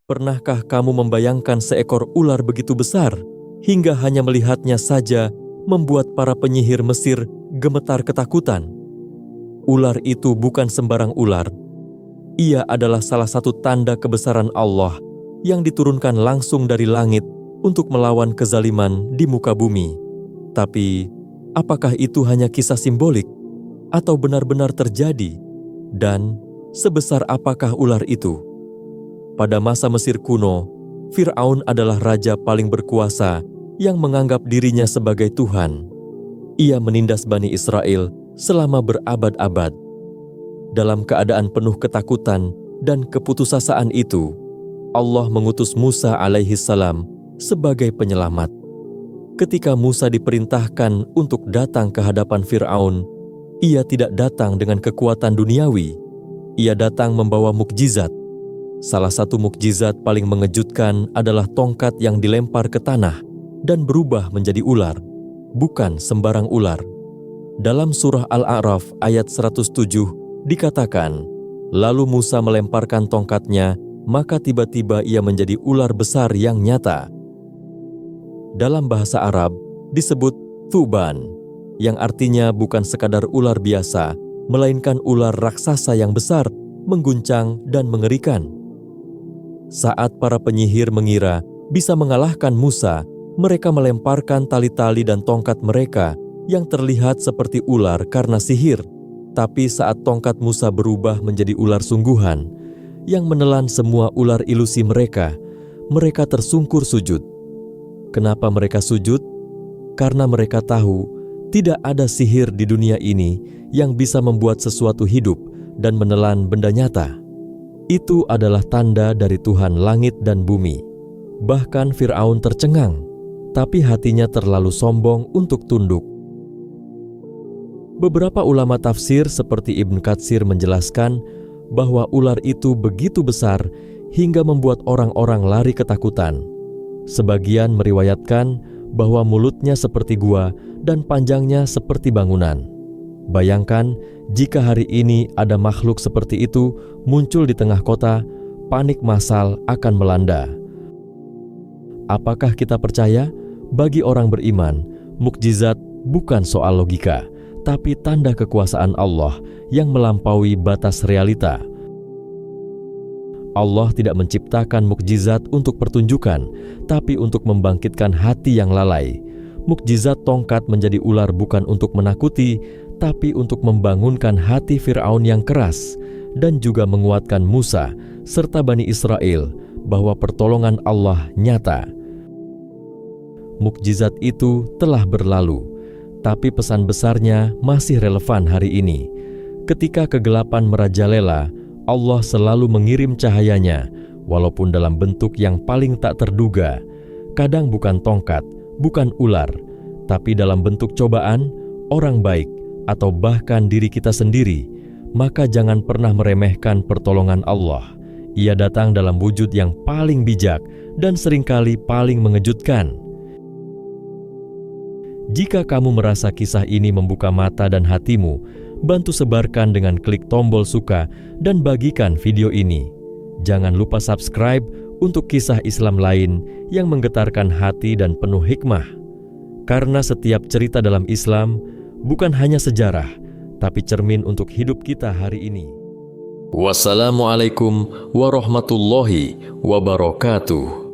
Pernahkah kamu membayangkan seekor ular begitu besar, hingga hanya melihatnya saja membuat para penyihir Mesir gemetar ketakutan? Ular itu bukan sembarang ular. Ia adalah salah satu tanda kebesaran Allah yang diturunkan langsung dari langit untuk melawan kezaliman di muka bumi. Tapi, apakah itu hanya kisah simbolik atau benar-benar terjadi? Dan sebesar apakah ular itu? Pada masa Mesir kuno, Fir'aun adalah raja paling berkuasa yang menganggap dirinya sebagai Tuhan. Ia menindas Bani Israel selama berabad-abad. Dalam keadaan penuh ketakutan dan keputusasaan itu, Allah mengutus Musa alaihissalam sebagai penyelamat. Ketika Musa diperintahkan untuk datang ke hadapan Fir'aun, ia tidak datang dengan kekuatan duniawi. Ia datang membawa mukjizat. Salah satu mukjizat paling mengejutkan adalah tongkat yang dilempar ke tanah dan berubah menjadi ular, bukan sembarang ular. Dalam surah Al-A'raf ayat 107 dikatakan, lalu Musa melemparkan tongkatnya, maka tiba-tiba ia menjadi ular besar yang nyata. Dalam bahasa Arab disebut thuban, yang artinya bukan sekadar ular biasa, melainkan ular raksasa yang besar, mengguncang dan mengerikan. Saat para penyihir mengira bisa mengalahkan Musa, mereka melemparkan tali-tali dan tongkat mereka yang terlihat seperti ular karena sihir. Tapi saat tongkat Musa berubah menjadi ular sungguhan yang menelan semua ular ilusi mereka, mereka tersungkur sujud. Kenapa mereka sujud? Karena mereka tahu tidak ada sihir di dunia ini yang bisa membuat sesuatu hidup dan menelan benda nyata. Itu adalah tanda dari Tuhan langit dan bumi. Bahkan Fir'aun tercengang, tapi hatinya terlalu sombong untuk tunduk. Beberapa ulama tafsir seperti Ibn Katsir menjelaskan bahwa ular itu begitu besar hingga membuat orang-orang lari ketakutan. Sebagian meriwayatkan bahwa mulutnya seperti gua dan panjangnya seperti bangunan. Bayangkan jika hari ini ada makhluk seperti itu muncul di tengah kota, panik massal akan melanda. Apakah kita percaya? Bagi orang beriman, mukjizat bukan soal logika, tapi tanda kekuasaan Allah yang melampaui batas realita. Allah tidak menciptakan mukjizat untuk pertunjukan, tapi untuk membangkitkan hati yang lalai. Mukjizat tongkat menjadi ular bukan untuk menakuti, tapi untuk membangunkan hati Fir'aun yang keras dan juga menguatkan Musa serta Bani Israel bahwa pertolongan Allah nyata. Mukjizat itu telah berlalu, tapi pesan besarnya masih relevan hari ini. Ketika kegelapan merajalela, Allah selalu mengirim cahayanya, walaupun dalam bentuk yang paling tak terduga. Kadang bukan tongkat, bukan ular, tapi dalam bentuk cobaan, orang baik, atau bahkan diri kita sendiri. Maka jangan pernah meremehkan pertolongan Allah. Ia datang dalam wujud yang paling bijak dan seringkali paling mengejutkan. Jika kamu merasa kisah ini membuka mata dan hatimu, bantu sebarkan dengan klik tombol suka dan bagikan video ini. Jangan lupa subscribe untuk kisah Islam lain yang menggetarkan hati dan penuh hikmah. Karena setiap cerita dalam Islam bukan hanya sejarah, tapi cermin untuk hidup kita hari ini. Wassalamualaikum warahmatullahi wabarakatuh.